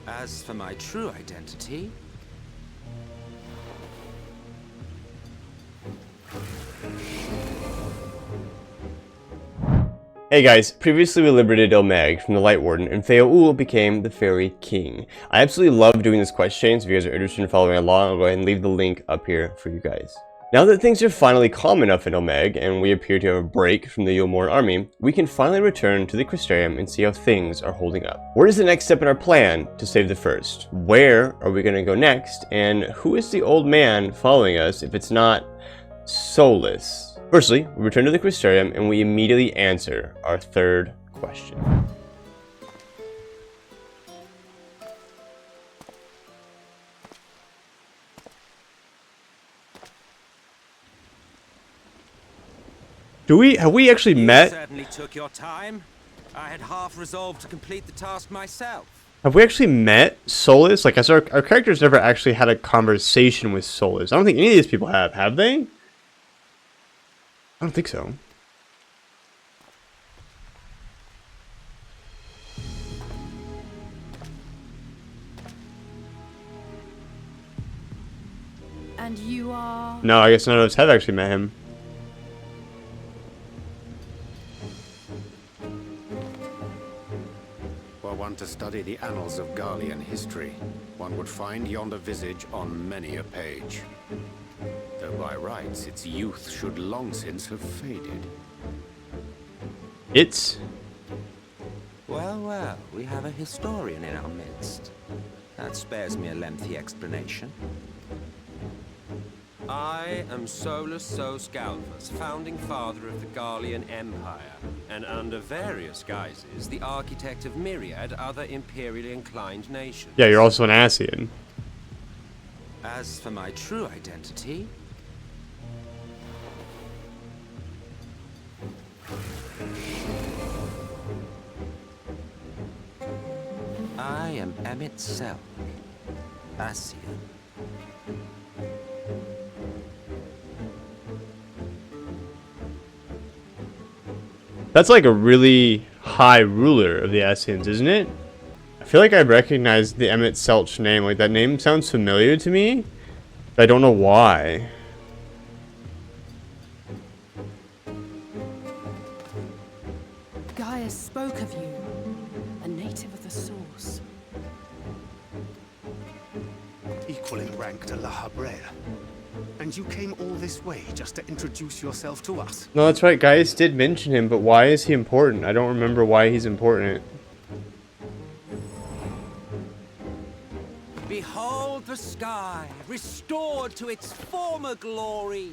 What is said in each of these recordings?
As for my true identity... Hey guys, previously we liberated Il Mheg from the Lightwarden, and Feoul became the Fairy King. I absolutely love doing this quest chain, so if you guys are interested in following along, I'll go ahead and leave the link up here for you guys. Now that things are finally calm enough in Il Mheg, and we appear to have a break from the Yulmore army, we can finally return to the Crystarium and see how things are holding up. What is the next step in our plan to save the First? Where are we going to go next? And who is the old man following us if it's not Solus? Firstly, we return to the Crystarium and we immediately answer our third question. Have we actually met? You certainly took your time. I had half resolved to complete the task myself. Have we actually met Solus? Like, our characters never actually had a conversation with Solus. I don't think any of these people have they? I don't think so. And you are? No, I guess none of us have actually met him. Were one to study the annals of Garlean history, one would find yonder visage on many a page. Though by rights its youth should long since have faded. Well, we have a historian in our midst. That spares me a lengthy explanation. I am Solus Galvus, founding father of the Garlean Empire, and under various guises, the architect of myriad other imperially inclined nations. Yeah, you're also an Ascian. As for my true identity... I am Emet Selch Ascian. That's like a really high ruler of the Ascians, isn't it? I feel like I recognize the Emet Selch name. Like, that name sounds familiar to me, but I don't know why. Gaia spoke of you, a native of the source. Equal in rank to La Habrea. And you came all this way just to introduce yourself to us? No, that's right. Gaius did mention him, but why is he important? I don't remember why he's important. Behold the sky, restored to its former glory.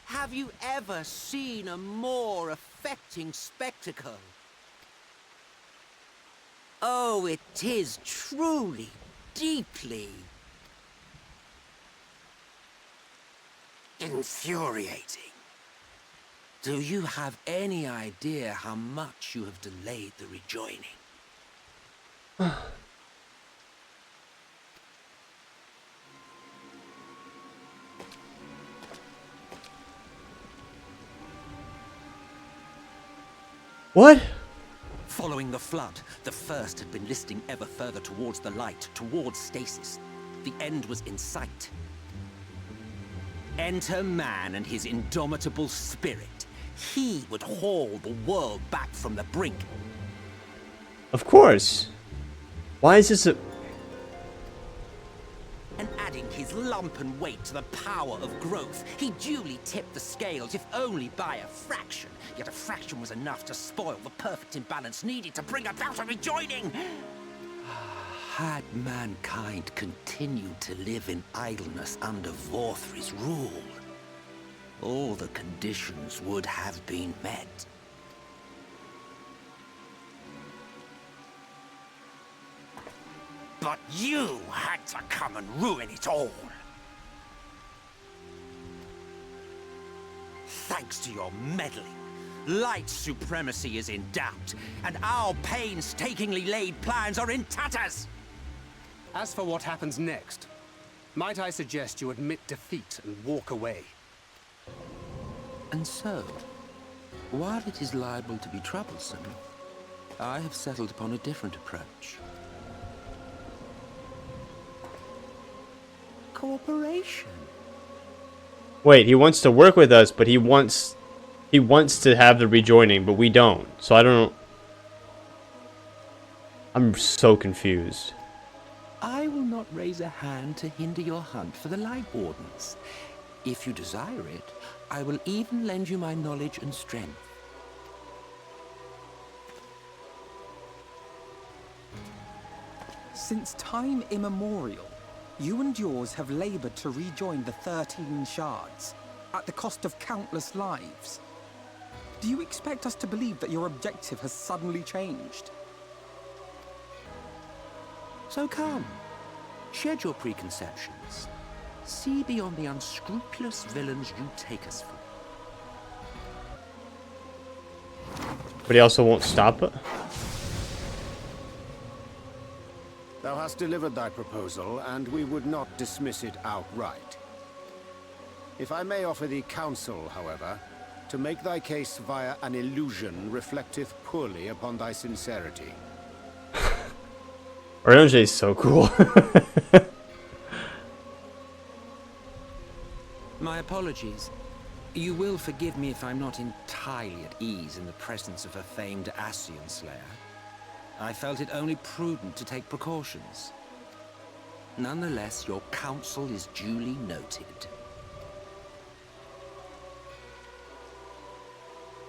Have you ever seen a more affecting spectacle? Oh, it is truly, deeply infuriating. Do you have any idea how much you have delayed the rejoining? What? Following the flood, the First had been listing ever further towards the light, towards stasis. The end was in sight. Enter man and his indomitable spirit. He would haul the world back from the brink. Of course. Why is this a... And adding his lumpen weight to the power of growth, he duly tipped the scales, if only by a fraction. Yet a fraction was enough to spoil the perfect imbalance needed to bring about a rejoining. Had mankind continued to live in idleness under Vorthry's rule, all the conditions would have been met. But you had to come and ruin it all. Thanks to your meddling, light supremacy is in doubt, and our painstakingly laid plans are in tatters. As for what happens next, might I suggest you admit defeat and walk away? And so, while it is liable to be troublesome, I have settled upon a different approach. cooperation. Wait, he wants to work with us, but he wants to have the rejoining, but we don't. So I don't. I'm so confused. I will not raise a hand to hinder your hunt for the lightwardens. If you desire it, I will even lend you my knowledge and strength. Since time immemorial, you and yours have labored to rejoin the 13 shards, at the cost of countless lives. Do you expect us to believe that your objective has suddenly changed? So come, shed your preconceptions. See beyond the unscrupulous villains you take us for. But he also won't stop it. Thou hast delivered thy proposal, and we would not dismiss it outright. If I may offer thee counsel, however, to make thy case via an illusion reflecteth poorly upon thy sincerity. Orange is so cool. My apologies. You will forgive me if I'm not entirely at ease in the presence of a famed Ascian slayer. I felt it only prudent to take precautions. Nonetheless, your counsel is duly noted.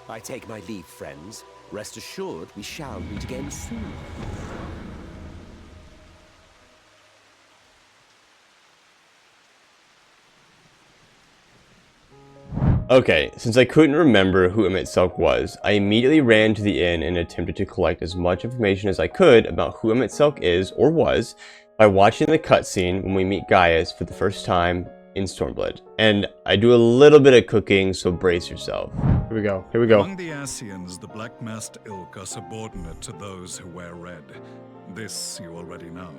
I take my leave, friends. Rest assured, we shall meet again soon. Okay, since I couldn't remember who Emet Selch was, I immediately ran to the inn and attempted to collect as much information as I could about who Emet Selch is, or was, by watching the cutscene when we meet Gaius for the first time in Stormblood. And I do a little bit of cooking, so brace yourself. Here we go, here we go. Among the Ascians, the black-masked ilk are subordinate to those who wear red. This you already know.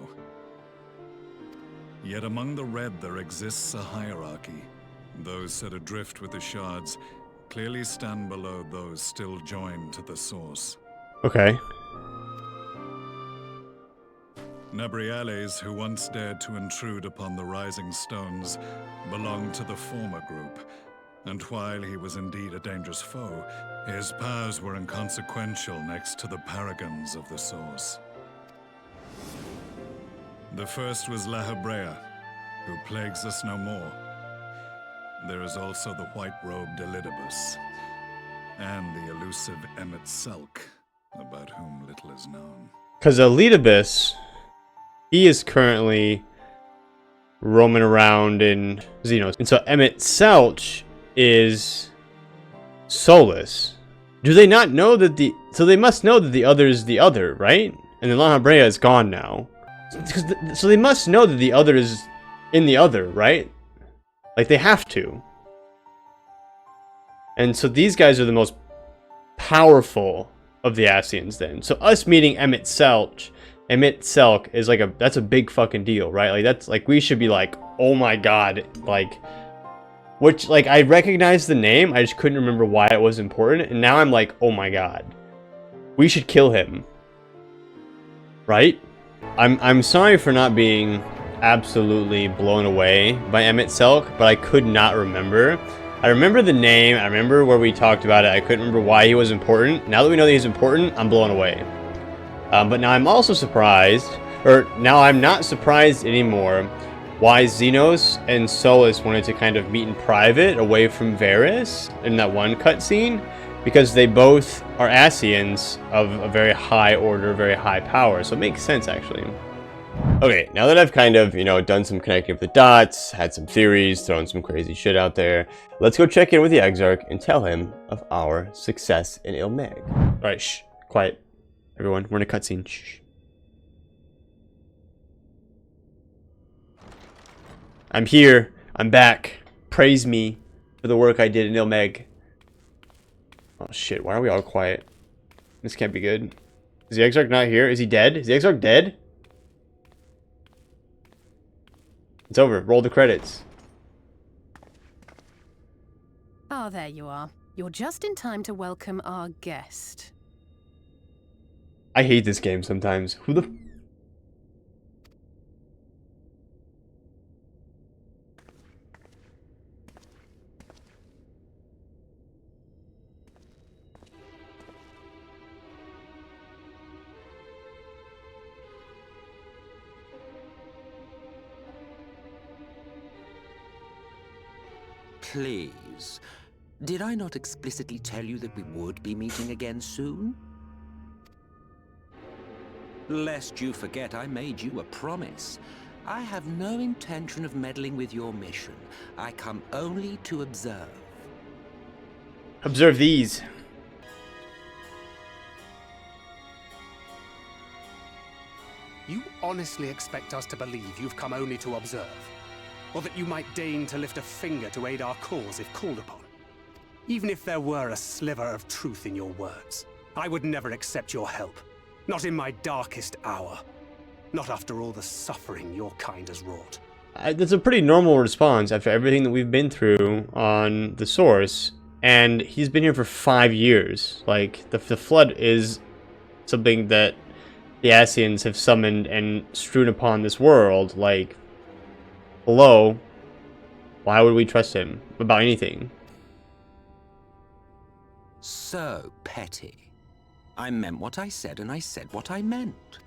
Yet among the red there exists a hierarchy. Those set adrift with the shards clearly stand below those still joined to the source. Okay. Nabriales, who once dared to intrude upon the Rising Stones, belonged to the former group, and while he was indeed a dangerous foe, his powers were inconsequential next to the paragons of the source. The first was Lahabrea, who plagues us no more. There is also the white-robed Elidibus, and the elusive Emet Selch, about whom little is known. Because Elidibus, he is currently roaming around in Xenos. And so Emet Selch is soulless. Do they not know that the... So they must know that the other is the other, right? And then Lahabrea is gone now. So they must know that the other is in the other, right? Like, they have to. And so these guys are the most powerful of the Ascians then. So us meeting Emet Selch is like that's a big fucking deal, right? Like, that's like, we should be like, oh my god, like, which, like, I recognize the name, I just couldn't remember why it was important, and now I'm like, oh my god, we should kill him, right? I'm sorry for not being absolutely blown away by Emet Selch, but I could not remember. I remember the name, I remember where we talked about it, I couldn't remember why he was important. Now that we know that he's important, I'm blown away. But now I'm also surprised, or now I'm not surprised anymore, why Xenos and Solus wanted to kind of meet in private away from Varys in that one cutscene, because they both are Ascians of a very high order, very high power, so it makes sense actually. Okay, now that I've kind of, you know, done some connecting of the dots, had some theories, thrown some crazy shit out there, let's go check in with the Exrach and tell him of our success in Il Mheg. Alright, shh, quiet. Everyone, we're in a cutscene, shh. I'm here, I'm back, praise me for the work I did in Il Mheg. Oh shit, why are we all quiet? This can't be good. Is the Exrach not here? Is he dead? Is the Exrach dead? It's over. Roll the credits. Ah, there you are. You're just in time to welcome our guest. I hate this game sometimes. Who the... Please. Did I not explicitly tell you that we would be meeting again soon? Lest you forget, I made you a promise. I have no intention of meddling with your mission. I come only to observe. Observe these. You honestly expect us to believe you've come only to observe? Or that you might deign to lift a finger to aid our cause if called upon? Even if there were a sliver of truth in your words, I would never accept your help. Not in my darkest hour. Not after all the suffering your kind has wrought. That's a pretty normal response after everything that we've been through on the Source. And he's been here for 5 years. Like, the Flood is something that the Ascians have summoned and strewn upon this world. Like, hello? Why would we trust him about anything? So petty. I meant what I said, and I said what I meant.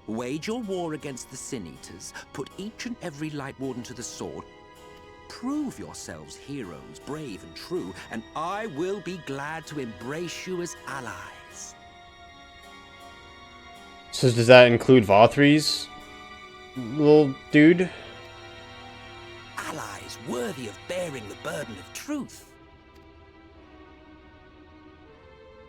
Wage your war against the Sin Eaters, put each and every Lightwarden to the sword, prove yourselves heroes, brave and true, and I will be glad to embrace you as allies. So does that include Valtry's little dude? Allies worthy of bearing the burden of truth.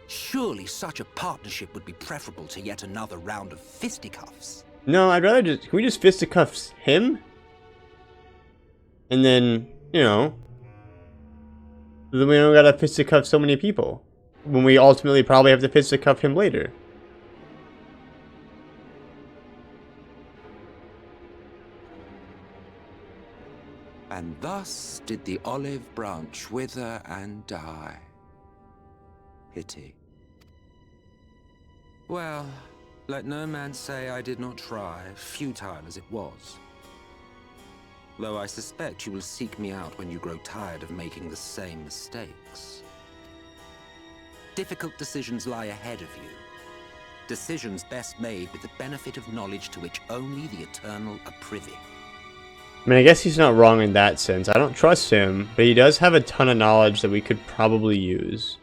Surely such a partnership would be preferable to yet another round of fisticuffs. No, I'd rather just... Can we just fisticuffs him? And then, you know... Then we don't gotta fisticuff so many people. When we ultimately probably have to fisticuff him later. And thus did the olive branch wither and die. Pity. Well, let no man say I did not try, futile as it was. Though I suspect you will seek me out when you grow tired of making the same mistakes. Difficult decisions lie ahead of you. Decisions best made with the benefit of knowledge to which only the eternal are privy. I mean, I guess he's not wrong in that sense. I don't trust him, but he does have a ton of knowledge that we could probably use.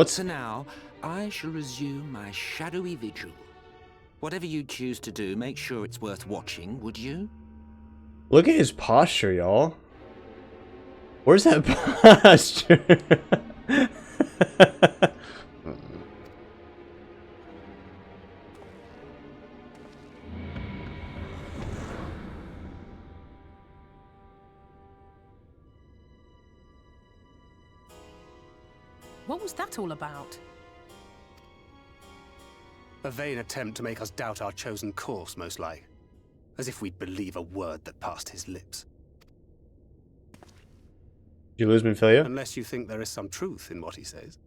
So now, I shall resume my shadowy vigil. Whatever you choose to do, make sure it's worth watching, would you? Look at his posture, y'all. Where's that posture? What was that all about? A vain attempt to make us doubt our chosen course, most like. As if we'd believe a word that passed his lips. Did you lose Minfilia? Unless you think there is some truth in what he says.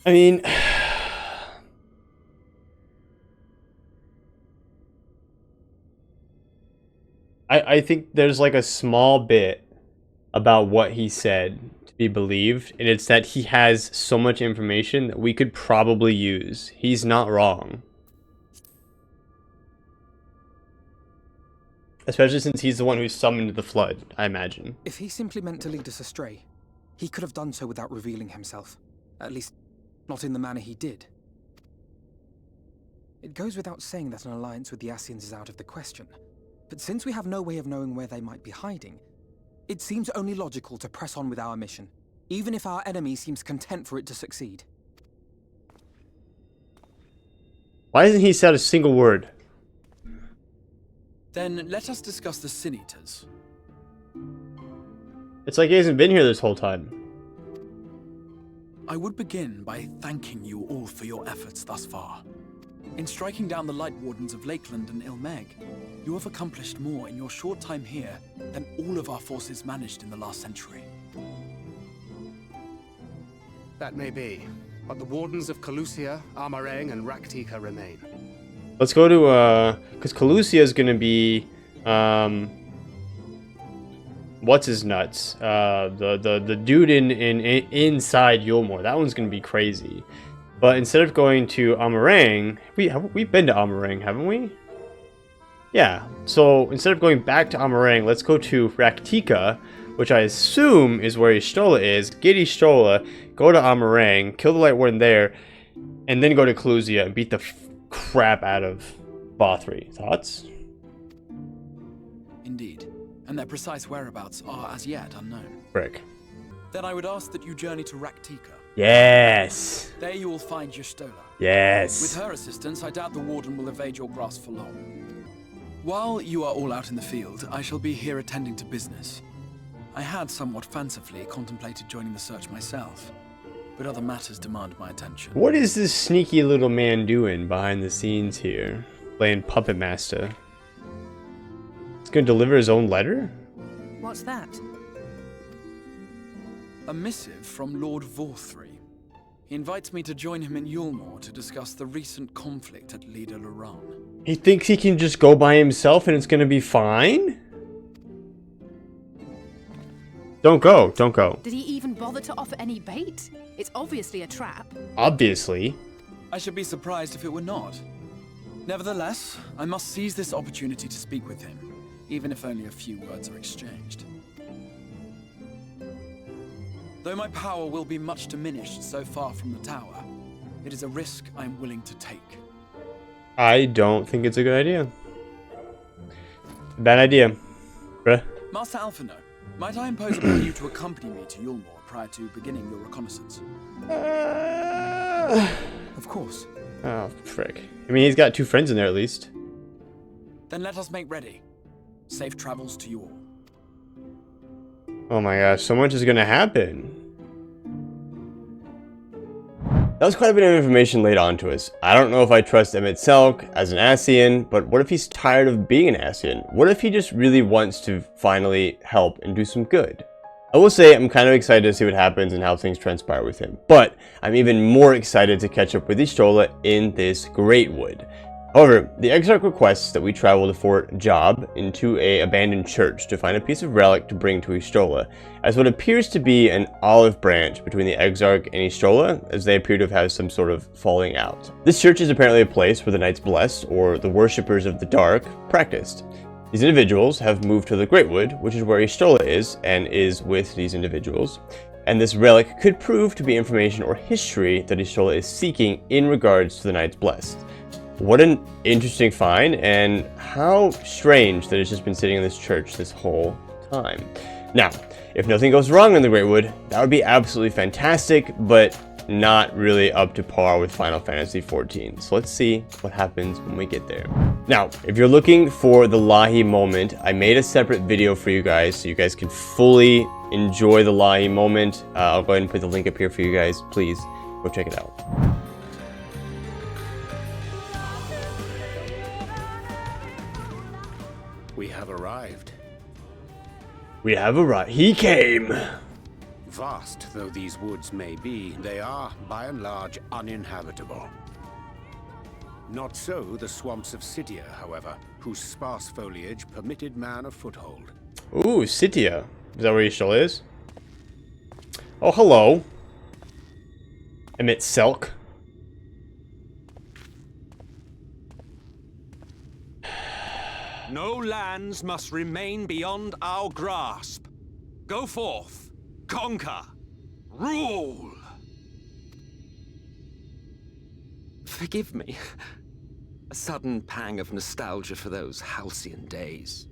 I mean... I think there's like a small bit about what he said to be believed, and it's that he has so much information that we could probably use. He's not wrong. Especially since he's the one who summoned the Flood, I imagine. If he simply meant to lead us astray, he could have done so without revealing himself. At least, not in the manner he did. It goes without saying that an alliance with the Ascians is out of the question. But since we have no way of knowing where they might be hiding, it seems only logical to press on with our mission, even if our enemy seems content for it to succeed. Why hasn't he said a single word? Then let us discuss the Sin Eaters. It's like he hasn't been here this whole time. I would begin by thanking you all for your efforts thus far. In striking down the Lightwardens of Lakeland and Il Mheg, you have accomplished more in your short time here than all of our forces managed in the last century. That may be, but the Wardens of Calusia, Armarang, and Rak'tika remain. Let's go to, because Calusia is going to be, what's his nuts? The dude inside Yulmore. That one's going to be crazy. But instead of going to Amarang, we've been to Amarang, haven't we? Yeah. So instead of going back to Amarang, let's go to Rak'tika, which I assume is where Y'shtola is. Get Y'shtola, go to Amarang, kill the Lightwarden there, and then go to Clusia and beat the crap out of Bothri. Thoughts? Indeed. And their precise whereabouts are as yet unknown. Frick. Then I would ask that you journey to Rak'tika. Yes. There you will find Y'shtola. Yes. With her assistance, I doubt the Warden will evade your grasp for long. While you are all out in the field, I shall be here attending to business. I had somewhat fancifully contemplated joining the search myself, but other matters demand my attention. What is this sneaky little man doing behind the scenes here? Playing Puppet Master. He's gonna deliver his own letter? What's that? A missive from Lord Vorthri. He invites me to join him in Yulmore to discuss the recent conflict at Lida Luran. He thinks he can just go by himself and it's gonna be fine? Don't go, don't go. Did he even bother to offer any bait? It's obviously a trap. Obviously. I should be surprised if it were not. Nevertheless, I must seize this opportunity to speak with him, even if only a few words are exchanged. Though my power will be much diminished so far from the tower, it is a risk I am willing to take. I don't think it's a good idea. Bad idea. Bruh. Master Alphino, might I impose upon you to accompany me to Yulmore prior to beginning your reconnaissance? Of course. Oh, frick. I mean, he's got 2 friends in there at least. Then let us make ready. Safe travels to you all. Oh my gosh, so much is gonna happen. That was quite a bit of information laid on to us. I don't know if I trust Emet Selch as an Ascian, but what if he's tired of being an Ascian? What if he just really wants to finally help and do some good? I will say I'm kind of excited to see what happens and how things transpire with him, but I'm even more excited to catch up with Y'shtola in this Greatwood. However, the Exrach requests that we travel to Fort Job into an abandoned church to find a piece of relic to bring to Y'shtola, as what appears to be an olive branch between the Exrach and Y'shtola, as they appear to have had some sort of falling out. This church is apparently a place where the Knights Blessed, or the Worshippers of the Dark, practiced. These individuals have moved to the Greatwood, which is where Y'shtola is, and is with these individuals. And this relic could prove to be information or history that Y'shtola is seeking in regards to the Knights Blessed. What an interesting find, and how strange that it's just been sitting in this church this whole time. Now, if nothing goes wrong in the Greatwood, that would be absolutely fantastic, but not really up to par with Final Fantasy XIV. So let's see what happens when we get there. Now, if you're looking for the Lahi moment, I made a separate video for you guys so you guys can fully enjoy the Lahi moment. I'll go ahead and put the link up here for you guys. Please go check it out. We have arrived. We have arrived. He came! Vast though these woods may be, they are, by and large, uninhabitable. Not so the swamps of Cydia, however, whose sparse foliage permitted man a foothold. Ooh, Cydia. Is that where Y'shtola is? Oh, hello. Emet Selch. No lands must remain beyond our grasp. Go forth, conquer, rule! Forgive me. A sudden pang of nostalgia for those halcyon days.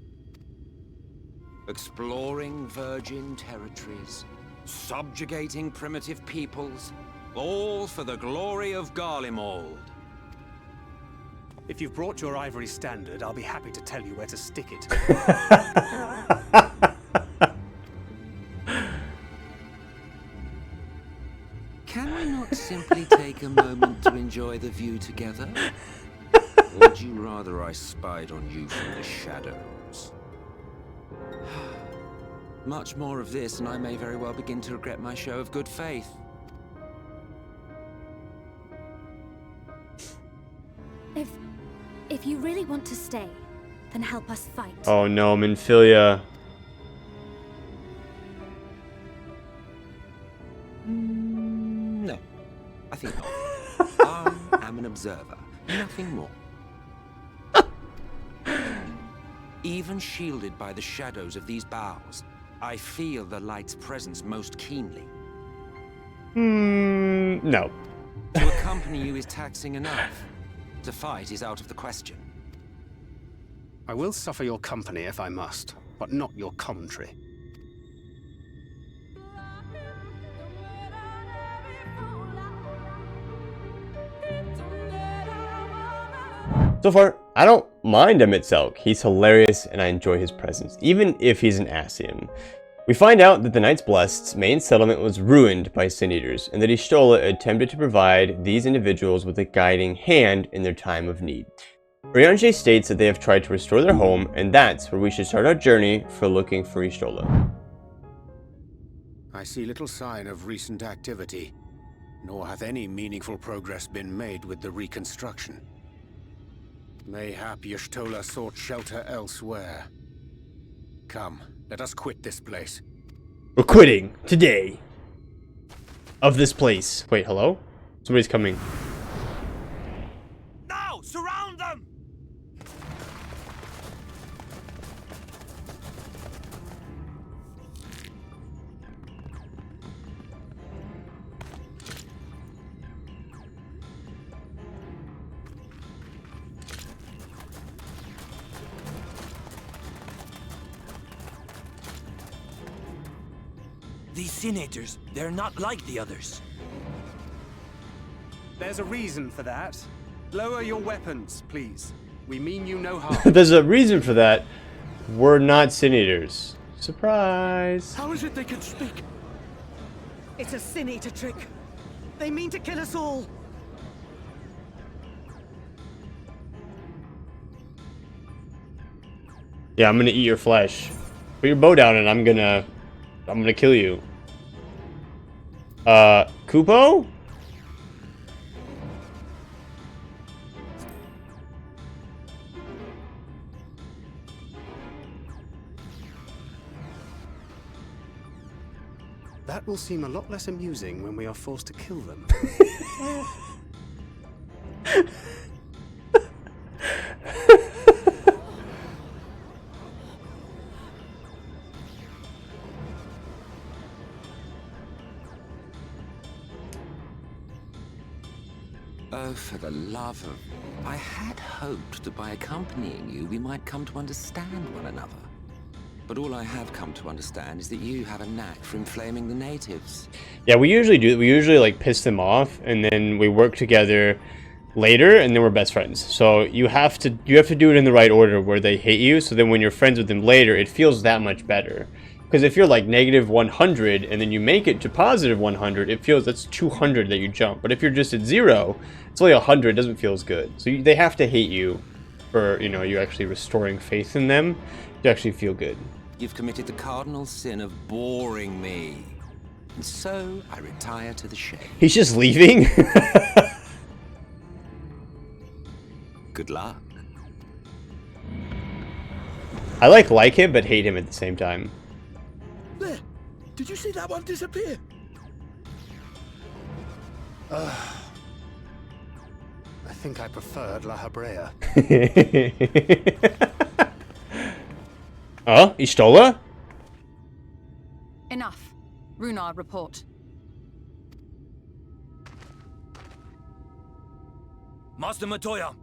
Exploring virgin territories, subjugating primitive peoples, all for the glory of Garlemald. If you've brought your ivory standard, I'll be happy to tell you where to stick it. Can we not simply take a moment to enjoy the view together? Or would you rather I spied on you from the shadows? Much more of this, and I may very well begin to regret my show of good faith. If you really want to stay, then help us fight. Oh no, Minfilia. No, I think not. am an observer, nothing more. Even shielded by the shadows of these boughs, I feel the light's presence most keenly. No. To accompany you is taxing enough. To fight is out of the question. I will suffer your company if I must, but not your commentary. So far, I don't mind Emet Selch. He's hilarious and I enjoy his presence, even if he's an Ascian. We find out that the Knights Blessed's main settlement was ruined by Sin Eaters, and that Y'shtola attempted to provide these individuals with a guiding hand in their time of need. Urianger states that they have tried to restore their home, and that's where we should start our journey for looking for Y'shtola. I see little sign of recent activity, nor hath any meaningful progress been made with the reconstruction. Mayhap Y'shtola sought shelter elsewhere. Come, let us quit this place. We're quitting today of this place. Wait, hello? Somebody's coming. Now, surround them! These Senators, they're not like the others. There's a reason for that. Lower your weapons, please. We mean you no harm. There's a reason for that. We're not Sin Eaters. Surprise! How is it they can speak? It's a Sin Eater trick. They mean to kill us all. Yeah, I'm gonna eat your flesh. Put your bow down and I'm gonna kill you. Kupo? That will seem a lot less amusing when we are forced to kill them. Oh, for the love of... I had hoped that by accompanying you, we might come to understand one another. But all I have come to understand is that you have a knack for inflaming the natives. Yeah, we usually do. We usually like piss them off, and then we work together later, and then we're best friends. So you have to do it in the right order where they hate you. So then when you're friends with them later, it feels that much better. Because if you're like negative 100 and then you make it to positive 100, it feels that's 200 that you jump. But if you're just at 0, it's only 100. It doesn't feel as good. So they have to hate you for, you know, you actually restoring faith in them to actually feel good. You've committed the cardinal sin of boring me. And so I retire to the shade. He's just leaving? Good luck. I like him, but hate him at the same time. There! Did you see that one disappear? I think I preferred La Habrea. Oh, Y'shtola? Enough. Runar, report. Master Matoya!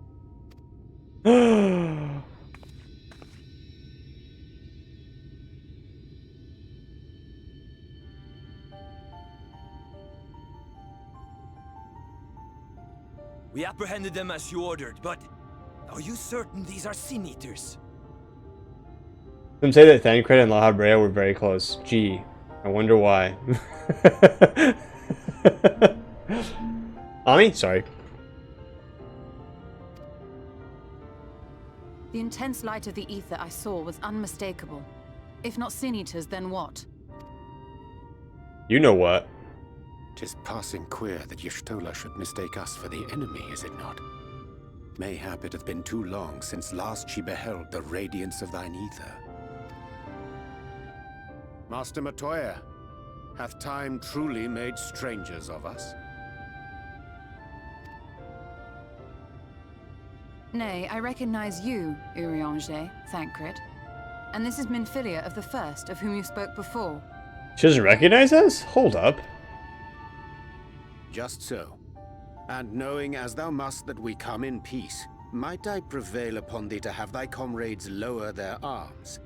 We apprehended them as you ordered, but are you certain these are Sin Eaters? Some say that Thancred and La Habrea were very close. Gee, I wonder why. Ami? Sorry. The intense light of the ether I saw was unmistakable. If not Sin Eaters, then what? You know what? 'Tis passing queer that Y'shtola should mistake us for the enemy, is it not? Mayhap it hath been too long since last she beheld the radiance of thine ether. Master Matoya, hath time truly made strangers of us? Nay, I recognize you, Urianger, Thancred. And this is Minfilia of the First, of whom you spoke before. She doesn't recognize us? Hold up. Just so. And knowing as thou must that we come in peace, might I prevail upon thee to have thy comrades lower their arms?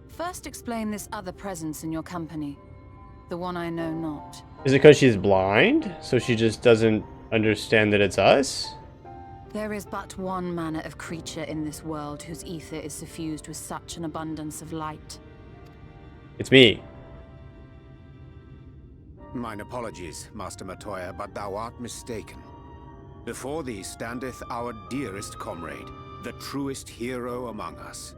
First explain this other presence in your company. The one I know not. Is it because she's blind? So she just doesn't understand that it's us? There is but one manner of creature in this world whose ether is suffused with such an abundance of light. It's me. Mine apologies, Master Matoya, but thou art mistaken. Before thee standeth our dearest comrade, the truest hero among us.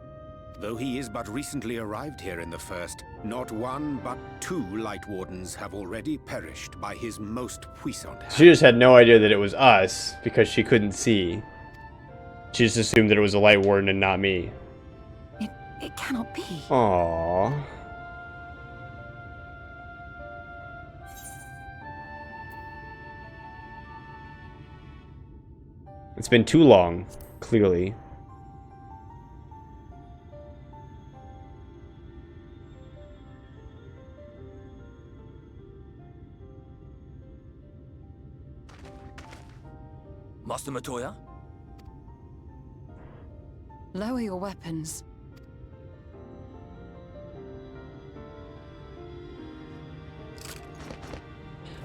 Though he is but recently arrived here in the First, not one but 2 lightwardens have already perished by his most puissant hand. She just had no idea that it was us because she couldn't see. She just assumed that it was a lightwarden and not me. It cannot be. Aww. It's been too long, clearly. Master Matoya? Lower your weapons.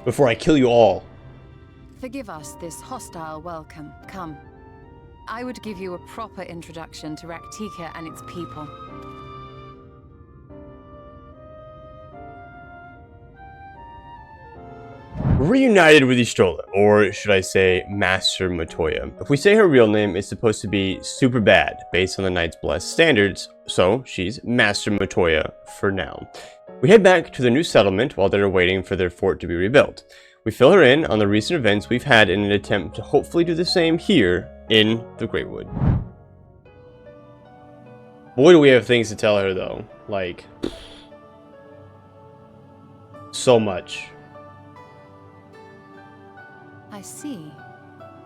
Before I kill you all. Forgive us this hostile welcome. Come. I would give you a proper introduction to Rak'tika and its people. Reunited with Y'shtola, or should I say Master Matoya. If we say her real name is supposed to be super bad based on the Knight's Blessed standards, so she's Master Matoya for now. We head back to the new settlement while they're waiting for their fort to be rebuilt. We fill her in on the recent events we've had in an attempt to hopefully do the same here in the Greatwood. Boy, do we have things to tell her though. Like, so much. I see.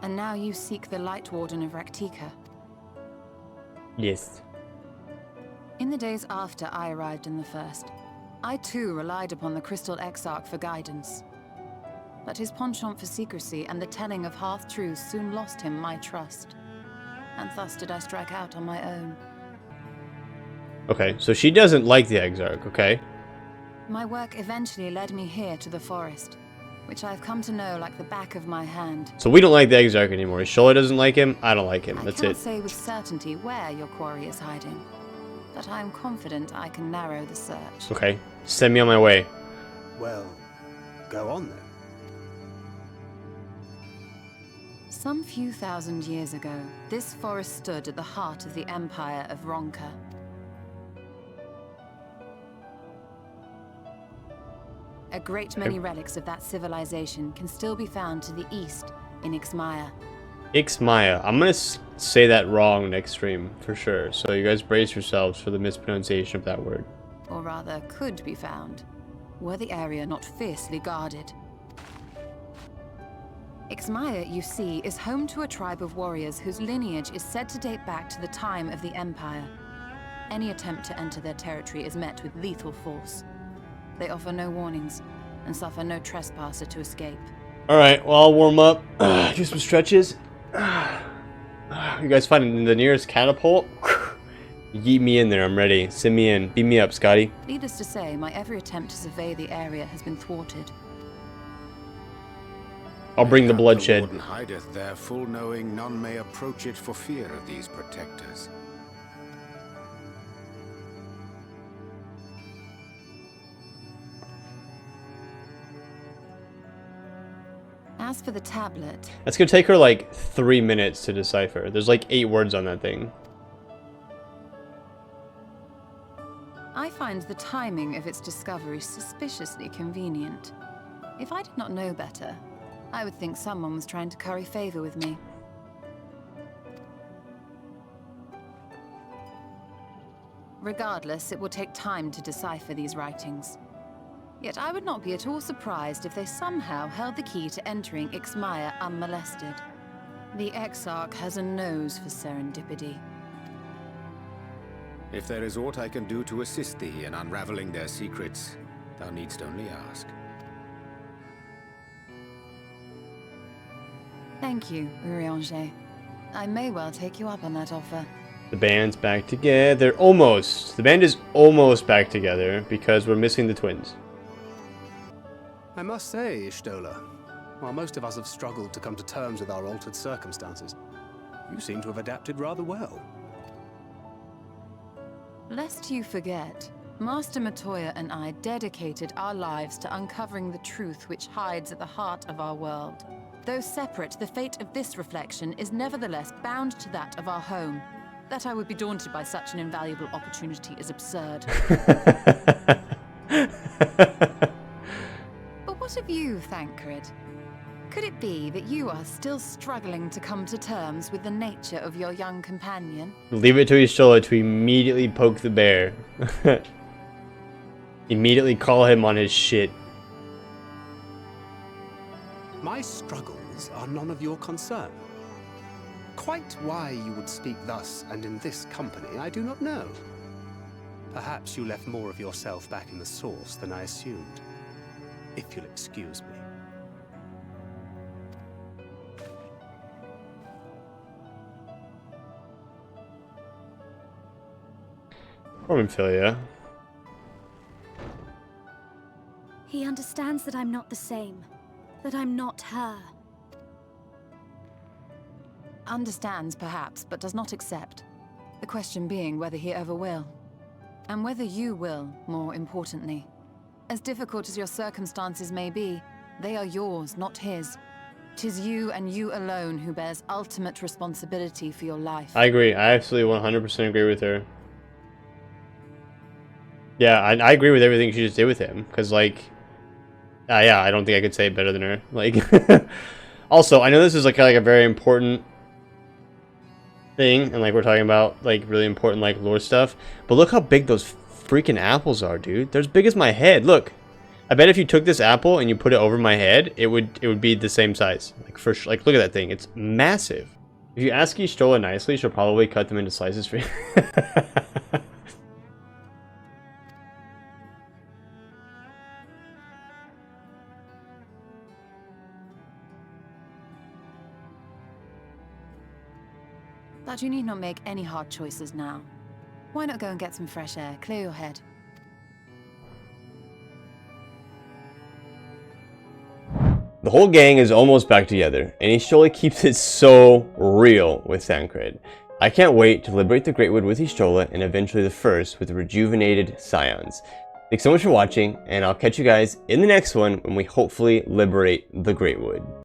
And now you seek the Lightwarden of Rak'tika. Yes. In the days after I arrived in the First, I too relied upon the Crystal Exrach for guidance. But his penchant for secrecy and the telling of half-truths soon lost him my trust. And thus did I strike out on my own. Okay, so she doesn't like the Exarch, okay? My work eventually led me here to the forest, which I've come to know like the back of my hand. So we don't like the Exarch anymore. Y'shtola doesn't like him, I don't like him. That's it. I can't say with certainty where your quarry is hiding, but I am confident I can narrow the search. Okay, send me on my way. Well, go on then. Some few thousand years ago, this forest stood at the heart of the Empire of Ronka. A great many relics of that civilization can still be found to the east in Ixmaya. Ixmaya. I'm gonna say that wrong next stream, for sure. So you guys brace yourselves for the mispronunciation of that word. Or rather, could be found, were the area not fiercely guarded. Ixmaya, you see, is home to a tribe of warriors whose lineage is said to date back to the time of the Empire. Any attempt to enter their territory is met with lethal force. They offer no warnings, and suffer no trespasser to escape. Alright, well, I'll warm up. Do some stretches. You guys find the nearest catapult? Yeet me in there, I'm ready. Send me in. Beat me up, Scotty. Needless to say, my every attempt to survey the area has been thwarted. I'll bring the bloodshed. The warden hideth there, full knowing none may approach it for fear of these protectors. As for the tablet... That's gonna take her like 3 minutes to decipher. There's like 8 words on that thing. I find the timing of its discovery suspiciously convenient. If I did not know better, I would think someone was trying to curry favor with me. Regardless, it will take time to decipher these writings. Yet I would not be at all surprised if they somehow held the key to entering Ixmaya unmolested. The Exarch has a nose for serendipity. If there is aught I can do to assist thee in unraveling their secrets, thou needst only ask. Thank you, Urianger. I may well take you up on that offer. The band's back together. Almost. The band is almost back together because we're missing the twins. I must say, Ishtola, while most of us have struggled to come to terms with our altered circumstances, you seem to have adapted rather well. Lest you forget, Master Matoya and I dedicated our lives to uncovering the truth which hides at the heart of our world. Though separate, the fate of this reflection is nevertheless bound to that of our home. That I would be daunted by such an invaluable opportunity is absurd. But what of you, Thancred? Could it be that you are still struggling to come to terms with the nature of your young companion? Leave it to Ishtola to immediately poke the bear. Immediately call him on his shit. My struggles are none of your concern. Quite why you would speak thus and in this company, I do not know. Perhaps you left more of yourself back in the source than I assumed. If you'll excuse me. Poor Amphilia. He understands that I'm not the same. That I'm not her. Understands, perhaps, but does not accept. The question being whether he ever will. And whether you will, more importantly. As difficult as your circumstances may be, they are yours, not his. 'Tis you and you alone who bears ultimate responsibility for your life. I agree. I absolutely 100% agree with her. Yeah, I agree with everything she just did with him. Because, like... yeah, I don't think I could say it better than her. Like... Also, I know this is like a very important thing. And, like, we're talking about, like, really important, like, lore stuff. But look how big those freaking apples are, dude. They're as big as my head. Look. I bet if you took this apple and you put it over my head, it would be the same size. Like, for like, look at that thing. It's massive. If you ask Ishtola nicely, she'll probably cut them into slices for you. But you need not make any hard choices now. Why not go and get some fresh air, clear your head? The whole gang is almost back together, and Ishtola keeps it so real with Thancred. I can't wait to liberate the Greatwood with Ishtola, and eventually the first with the rejuvenated Ascians. Thanks so much for watching, and I'll catch you guys in the next one when we hopefully liberate the Greatwood.